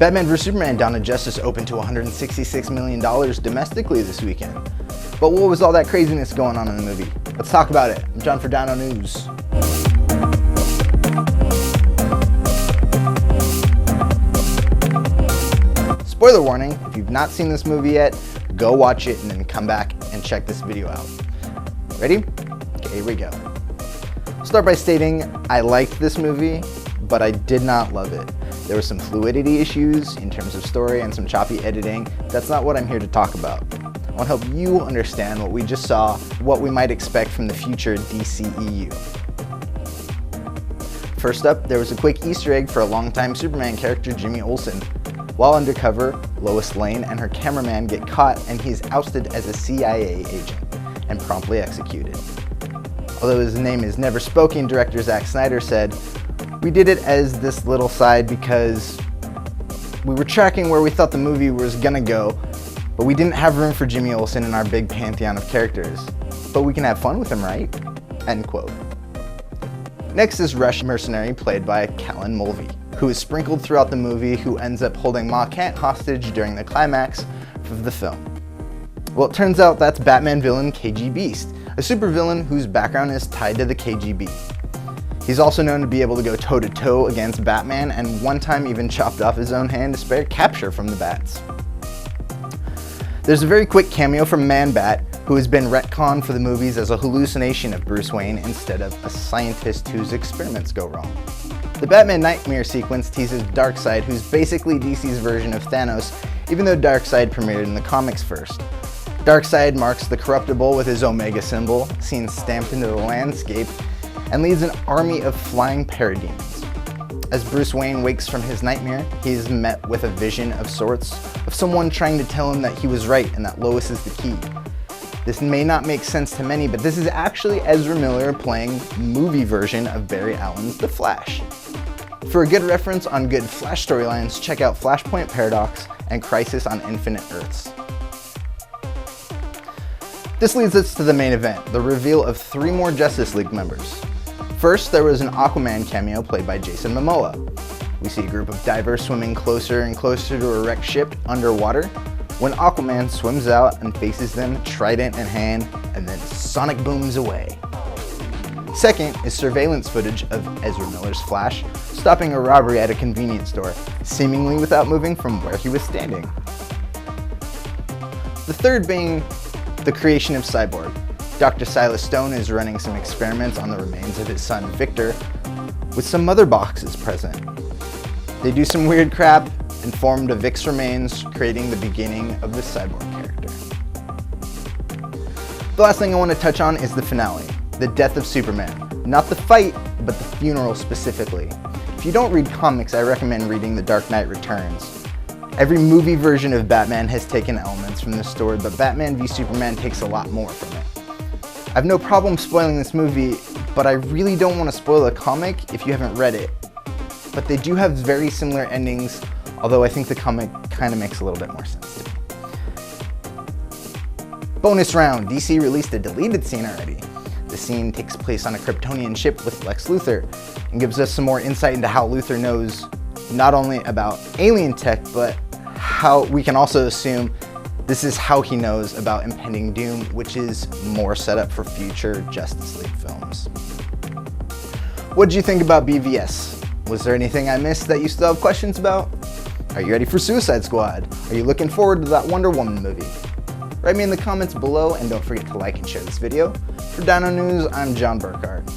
Batman vs Superman: Dawn of Justice opened to $166 million domestically this weekend. But what was all that craziness going on in the movie? Let's talk about it. I'm John for Dino News. Spoiler warning, if you've not seen this movie yet, go watch it and then come back and check this video out. Ready? Okay, here we go. I'll start by stating I liked this movie, but I did not love it. There were some fluidity issues in terms of story and some choppy editing. That's not what I'm here to talk about. I want to help you understand what we just saw, what we might expect from the future DCEU. First up, there was a quick Easter egg for a longtime Superman character, Jimmy Olsen. While undercover, Lois Lane and her cameraman get caught and he's ousted as a CIA agent and promptly executed. Although his name is never spoken, director Zack Snyder said, "We did it as this little side because we were tracking where we thought the movie was gonna go, but we didn't have room for Jimmy Olsen in our big pantheon of characters. But we can have fun with him, right?" End quote. Next is Rush Mercenary, played by Callan Mulvey, who is sprinkled throughout the movie, who ends up holding Ma Kent hostage during the climax of the film. Well, it turns out that's Batman villain KG Beast, a supervillain whose background is tied to the KGB. He's also known to be able to go toe-to-toe against Batman, and one time even chopped off his own hand to spare capture from the Bats. There's a very quick cameo from Man-Bat, who has been retconned for the movies as a hallucination of Bruce Wayne instead of a scientist whose experiments go wrong. The Batman Nightmare sequence teases Darkseid, who's basically DC's version of Thanos, even though Darkseid premiered in the comics first. Darkseid marks the corruptible with his Omega symbol, seen stamped into the landscape, and leads an army of flying parademons. As Bruce Wayne wakes from his nightmare, he is met with a vision of sorts of someone trying to tell him that he was right and that Lois is the key. This may not make sense to many, but this is actually Ezra Miller playing the movie version of Barry Allen's The Flash. For a good reference on good Flash storylines, check out Flashpoint Paradox and Crisis on Infinite Earths. This leads us to the main event, the reveal of 3 more Justice League members. First, there was an Aquaman cameo played by Jason Momoa. We see a group of divers swimming closer and closer to a wrecked ship underwater, when Aquaman swims out and faces them, trident in hand, and then sonic booms away. Second is surveillance footage of Ezra Miller's Flash stopping a robbery at a convenience store, seemingly without moving from where he was standing. The third being the creation of Cyborg. Dr. Silas Stone is running some experiments on the remains of his son Victor, with some mother boxes present. They do some weird crap and formed a Vic's remains, creating the beginning of the Cyborg character. The last thing I want to touch on is the finale, the death of Superman. Not the fight, but the funeral specifically. If you don't read comics, I recommend reading The Dark Knight Returns. Every movie version of Batman has taken elements from this story, but Batman v Superman takes a lot more from it. I have no problem spoiling this movie, but I really don't want to spoil a comic if you haven't read it. But they do have very similar endings, although I think the comic kind of makes a little bit more sense to me. Bonus round, DC released a deleted scene already. The scene takes place on a Kryptonian ship with Lex Luthor and gives us some more insight into how Luthor knows not only about alien tech, but how we can also assume this is how he knows about impending doom, which is more set up for future Justice League films. What did you think about BVS? Was there anything I missed that you still have questions about? Are you ready for Suicide Squad? Are you looking forward to that Wonder Woman movie? Write me in the comments below and don't forget to like and share this video. For Dino News, I'm John Burkhart.